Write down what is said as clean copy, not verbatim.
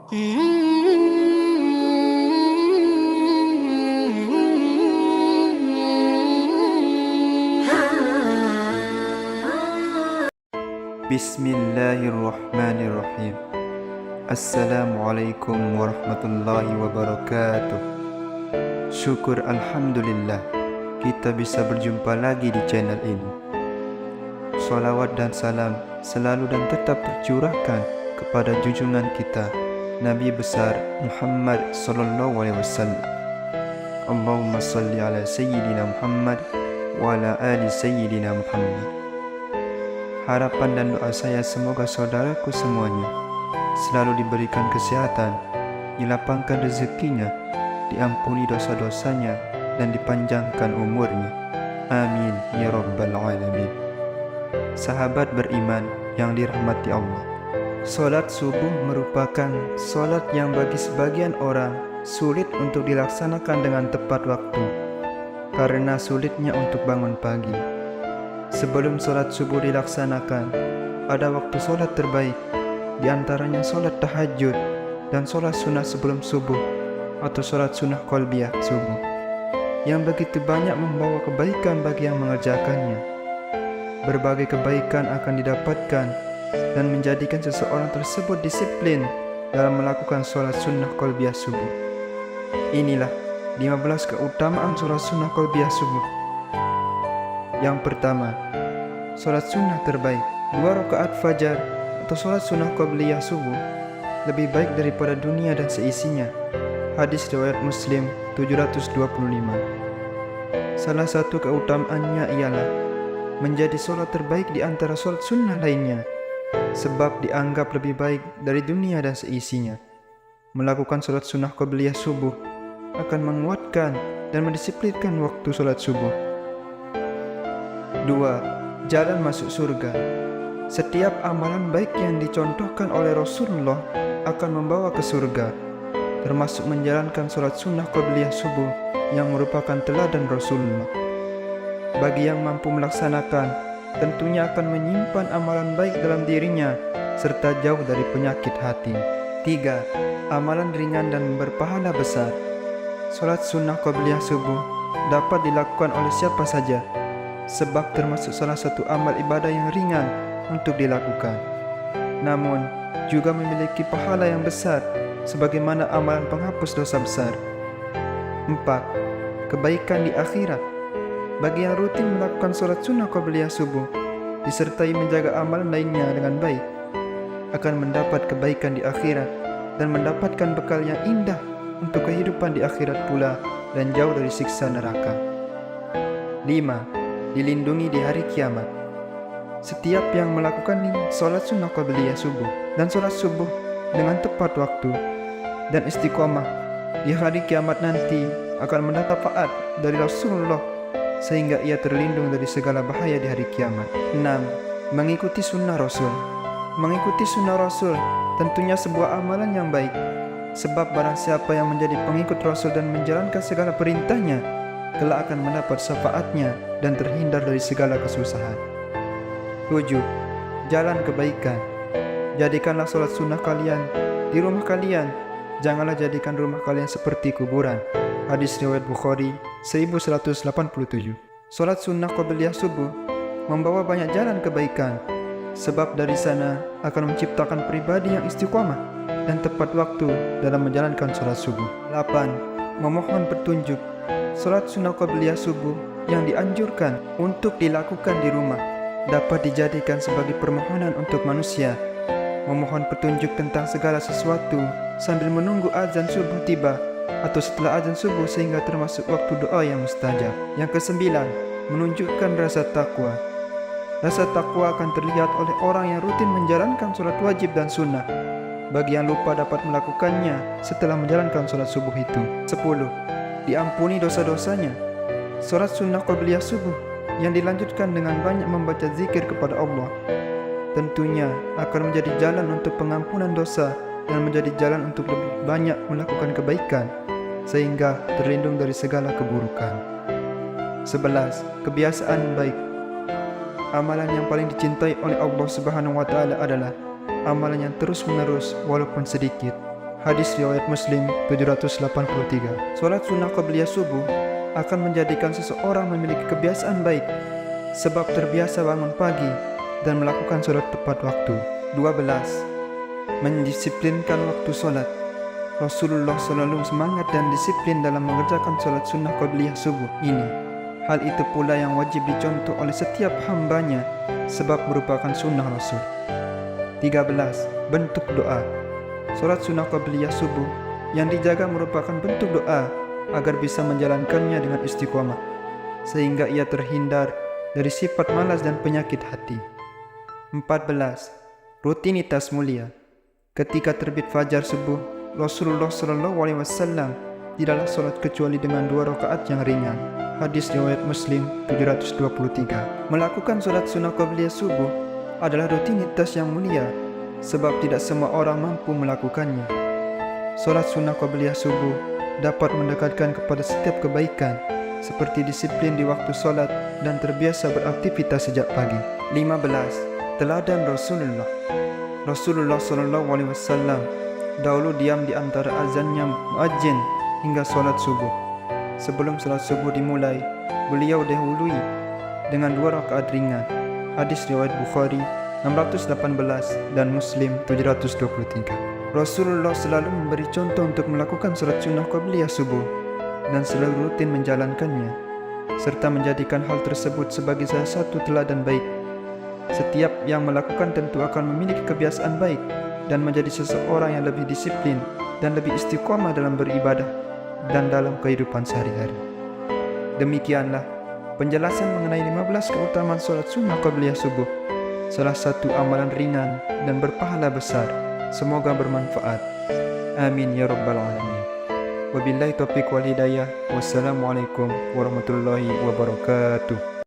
Bismillahirrahmanirrahim. Assalamualaikum warahmatullahi wabarakatuh. Syukur alhamdulillah kita bisa berjumpa lagi di channel ini. Salawat dan salam selalu dan tetap tercurahkan kepada junjungan kita Nabi besar Muhammad sallallahu alaihi wasallam. Allahumma salli ala sayyidina Muhammad wa ala ali sayyidina Muhammad. Harapan dan doa saya semoga saudaraku semuanya selalu diberikan kesehatan, dilapangkan rezekinya, diampuni dosa-dosanya, dan dipanjangkan umurnya. Amin ya rabbal alamin. Sahabat beriman yang dirahmati Allah, salat subuh merupakan salat yang bagi sebagian orang sulit untuk dilaksanakan dengan tepat waktu karena sulitnya untuk bangun pagi. Sebelum salat subuh dilaksanakan, ada waktu salat terbaik, diantaranya salat tahajud dan salat sunnah sebelum subuh atau salat sunnah qalbiyah subuh, yang begitu banyak membawa kebaikan bagi yang mengerjakannya. Berbagai kebaikan akan didapatkan dan menjadikan seseorang tersebut disiplin dalam melakukan salat sunnah qalbiyah subuh. Inilah 15 keutamaan salat sunnah qalbiyah subuh. Yang pertama, salat sunnah terbaik. 2 rakaat fajar atau salat sunnah qabliyah subuh lebih baik daripada dunia dan seisinya. Hadis riwayat Muslim 725. Salah satu keutamaannya ialah menjadi salat terbaik di antara salat sunnah lainnya, sebab dianggap lebih baik dari dunia dan seisinya. Melakukan salat sunnah qabliyah subuh akan menguatkan dan mendisiplinkan waktu salat subuh. 2. Jalan masuk surga. Setiap amalan baik yang dicontohkan oleh Rasulullah akan membawa ke surga, termasuk menjalankan salat sunnah qabliyah subuh yang merupakan teladan Rasulullah. Bagi yang mampu melaksanakan, tentunya akan menyimpan amalan baik dalam dirinya serta jauh dari penyakit hati. 3. Amalan ringan dan berpahala besar. Salat sunnah qabliyah subuh dapat dilakukan oleh siapa saja, sebab termasuk salah satu amal ibadah yang ringan untuk dilakukan, namun juga memiliki pahala yang besar sebagaimana amalan penghapus dosa besar. 4. Kebaikan di akhirat. Bagi yang rutin melakukan salat sunnah qabliyah subuh disertai menjaga amalan lainnya dengan baik, akan mendapat kebaikan di akhirat dan mendapatkan bekal yang indah untuk kehidupan di akhirat pula dan jauh dari siksa neraka. 5. Dilindungi di hari kiamat. Setiap yang melakukan salat sunnah qabliyah subuh dan salat subuh dengan tepat waktu dan istiqomah di hari kiamat nanti akan mendapat syafaat dari Rasulullah sehingga ia terlindung dari segala bahaya di hari kiamat. 6. Mengikuti sunnah Rasul. Mengikuti sunnah Rasul tentunya sebuah amalan yang baik, sebab barang siapa yang menjadi pengikut Rasul dan menjalankan segala perintahnya kelak akan mendapat syafaatnya dan terhindar dari segala kesusahan. 7. Jalan kebaikan. Jadikanlah salat sunnah kalian di rumah kalian, janganlah jadikan rumah kalian seperti kuburan. Hadis riwayat Bukhari 1187. Salat sunnah qabliyah subuh membawa banyak jalan kebaikan, sebab dari sana akan menciptakan pribadi yang istiqomah dan tepat waktu dalam menjalankan salat subuh. 8. Memohon petunjuk. Salat sunnah qabliyah subuh yang dianjurkan untuk dilakukan di rumah dapat dijadikan sebagai permohonan untuk manusia, memohon petunjuk tentang segala sesuatu sambil menunggu azan subuh tiba atau setelah azan subuh sehingga termasuk waktu doa yang mustajab. Yang ke-9, menunjukkan rasa takwa. Rasa takwa akan terlihat oleh orang yang rutin menjalankan salat wajib dan sunnah. Bagi yang lupa dapat melakukannya setelah menjalankan salat subuh itu. 10. Diampuni dosa-dosanya. Salat sunnah qabliyah subuh yang dilanjutkan dengan banyak membaca zikir kepada Allah tentunya akan menjadi jalan untuk pengampunan dosa dan menjadi jalan untuk lebih banyak melakukan kebaikan sehingga terlindung dari segala keburukan. 11. Kebiasaan baik. Amalan yang paling dicintai oleh Allah Subhanahu wa taala adalah amalan yang terus-menerus walaupun sedikit. Hadis riwayat Muslim 783. Salat sunnah qabliyah subuh akan menjadikan seseorang memiliki kebiasaan baik sebab terbiasa bangun pagi dan melakukan salat tepat waktu. 12. Mendisiplinkan waktu salat. Rasulullah selalu semangat dan disiplin dalam mengerjakan salat sunnah qabliyah subuh ini. Hal itu pula yang wajib dicontoh oleh setiap hambanya sebab merupakan sunnah Rasul. 13. Bentuk doa. Salat sunnah qabliyah subuh yang dijaga merupakan bentuk doa agar bisa menjalankannya dengan istiqomah, sehingga ia terhindar dari sifat malas dan penyakit hati. 14. Rutinitas mulia. Ketika terbit fajar subuh, Rasulullah SAW tidaklah salat kecuali dengan 2 rakaat yang ringan. Hadis riwayat Muslim 723. Melakukan salat sunnah qabliyah subuh adalah rutinitas yang mulia sebab tidak semua orang mampu melakukannya. Salat sunnah qabliyah subuh dapat mendekatkan kepada setiap kebaikan seperti disiplin di waktu salat dan terbiasa beraktivitas sejak pagi. 15. Teladan Rasulullah. Rasulullah SAW dahulu diam di antara azannya muadzin hingga salat subuh. Sebelum salat subuh dimulai, beliau dahului dengan 2 rakaat ringan. Hadis riwayat Bukhari 618 dan Muslim 723. Rasulullah selalu memberi contoh untuk melakukan salat sunnah qabliyah subuh dan selalu rutin menjalankannya, serta menjadikan hal tersebut sebagai salah satu teladan baik. Setiap yang melakukan tentu akan memiliki kebiasaan baik dan menjadi seseorang yang lebih disiplin dan lebih istiqomah dalam beribadah dan dalam kehidupan sehari-hari. Demikianlah penjelasan mengenai 15 keutamaan salat sunnah qabliyah subuh, salah satu amalan ringan dan berpahala besar. Semoga bermanfaat. Amin ya rabbal alamin. Wabillahi taufiq wal hidayah. Wassalamualaikum warahmatullahi wabarakatuh.